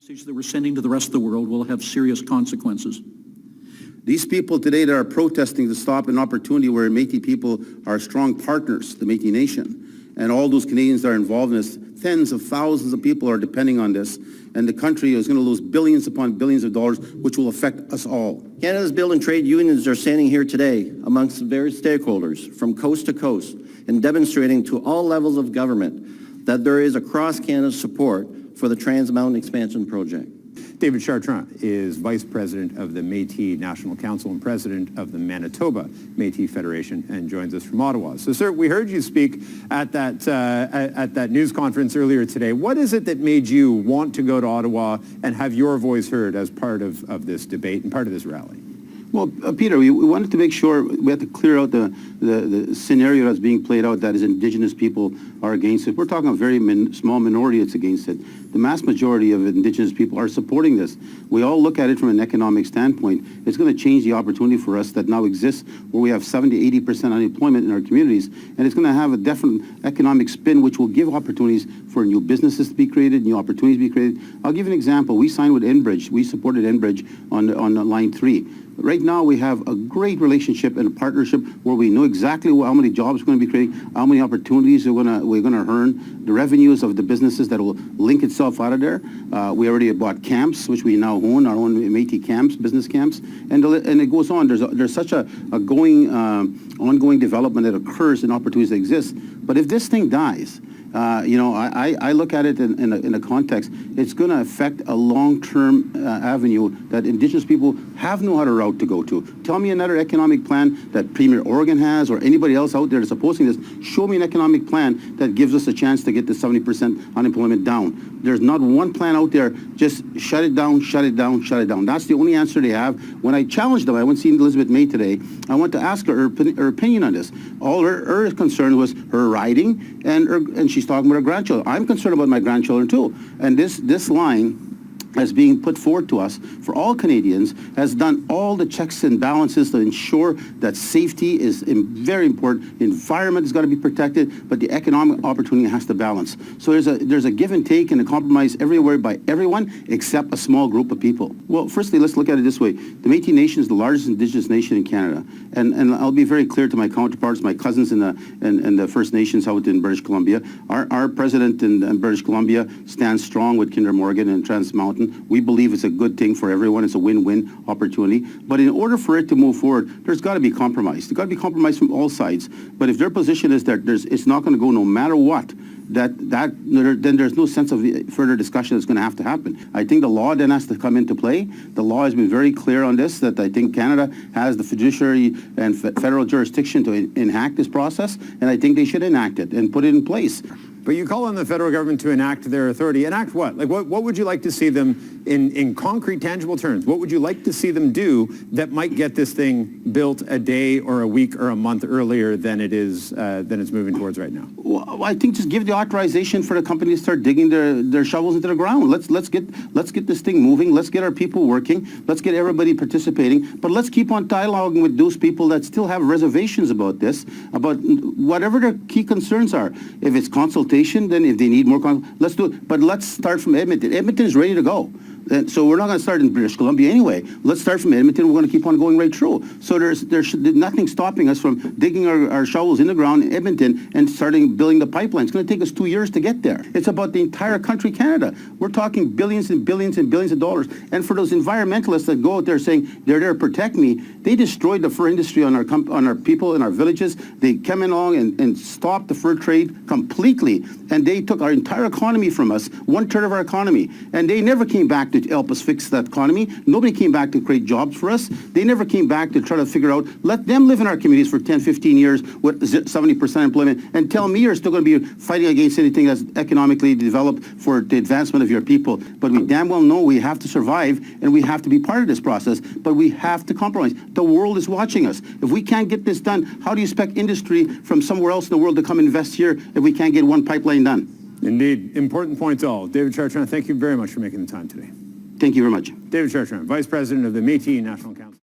message that we're sending to the rest of the world will have serious consequences. These people today that are protesting to stop an opportunity where Métis people are strong partners, the Métis Nation, and all those Canadians that are involved in this, tens of thousands of people are depending on this, and the country is going to lose billions upon billions of dollars, which will affect us all. Canada's building trade unions are standing here today amongst various stakeholders from coast to coast and demonstrating to all levels of government that there is across Canada support for the Trans Mountain Expansion Project. David Chartrand is Vice President of the Metis National Council and President of the Manitoba Métis Federation and joins us from Ottawa. So, sir, we heard you speak at that news conference earlier today. What is it that made you want to go to Ottawa and have your voice heard as part of this debate and part of this rally? Well, Peter, we wanted to make sure we had to clear out the scenario that's being played out that is Indigenous people are against it. We're talking a very small minority that's against it. The mass majority of Indigenous people are supporting this. We all look at it from an economic standpoint. It's going to change the opportunity for us that now exists where we have 70–80% unemployment in our communities, and it's going to have a definite economic spin which will give opportunities for new businesses to be created, new opportunities to be created. I'll give you an example. We signed with Enbridge. We supported Enbridge on Line 3. Right now, we have a great relationship and a partnership where we know exactly how many jobs we're going to be creating, how many opportunities we're going to earn, the revenues of the businesses that will link itself out of there. We already bought camps, which we now own, our own Métis camps, business camps, and it goes on. There's such a ongoing development that occurs in opportunities that exist. But if this thing dies, I look at it in a context. It's going to affect a long-term avenue that Indigenous people have no other route to go to. Tell me another economic plan that Premier Oregon has or anybody else out there that's opposing this. Show me an economic plan that gives us a chance to get the 70% unemployment down. There's not one plan out there. Just shut it down, shut it down, shut it down. That's the only answer they have. When I challenged them, I went to see Elizabeth May today. I went to ask her opinion on this. All her concern was her riding and she's talking about her grandchildren. I'm concerned about my grandchildren too. And this line as being put forward to us for all Canadians has done all the checks and balances to ensure that safety is very important. The environment has got to be protected, but the economic opportunity has to balance. So there's a give and take and a compromise everywhere by everyone except a small group of people. Well, firstly, let's look at it this way. The Métis Nation is the largest Indigenous nation in Canada, and I'll be very clear to my counterparts, my cousins in the First Nations out in British Columbia. Our president in British Columbia stands strong with Kinder Morgan and Trans Mountain. We believe it's a good thing for everyone. It's a win-win opportunity. But in order for it to move forward, there's got to be compromise. There's got to be compromise from all sides. But if their position is that it's not going to go no matter what, then there's no sense of further discussion that's going to have to happen. I think the law then has to come into play. The law has been very clear on this, that I think Canada has the fiduciary and federal jurisdiction to enact this process, and I think they should enact it and put it in place. But you call on the federal government to enact their authority. Enact what? Like what would you like to see them in concrete, tangible terms? What would you like to see them do that might get this thing built a day or a week or a month earlier than it's moving towards right now? Well, I think just give the authorization for the company to start digging their shovels into the ground. Let's get this thing moving. Let's get our people working. Let's get everybody participating. But let's keep on dialoguing with those people that still have reservations about this, about whatever their key concerns are. If it's consultation, then if they need more, let's do it. But let's start from Edmonton. Edmonton is ready to go. So we're not going to start in British Columbia anyway. Let's start from Edmonton. We're going to keep on going right through. So there's nothing stopping us from digging our shovels in the ground in Edmonton and starting building the pipeline. It's going to take us 2 years to get there. It's about the entire country, Canada. We're talking billions and billions and billions of dollars. And for those environmentalists that go out there saying they're there to protect me, they destroyed the fur industry on our people in our villages. They came along and stopped the fur trade completely. And they took our entire economy from us, 1/3 of our economy. And they never came back to help us fix that economy. Nobody came back to create jobs for us. They never came back to try to figure out, let them live in our communities for 10, 15 years with 70% employment and tell me you're still going to be fighting against anything that's economically developed for the advancement of your people. But we damn well know we have to survive and we have to be part of this process, but we have to compromise. The world is watching us. If we can't get this done, how do you expect industry from somewhere else in the world to come invest here if we can't get one pipeline done? Indeed. Important points all. David Chartrand, thank you very much for making the time today. Thank you very much. David Chartrand, Vice President of the Metis National Council.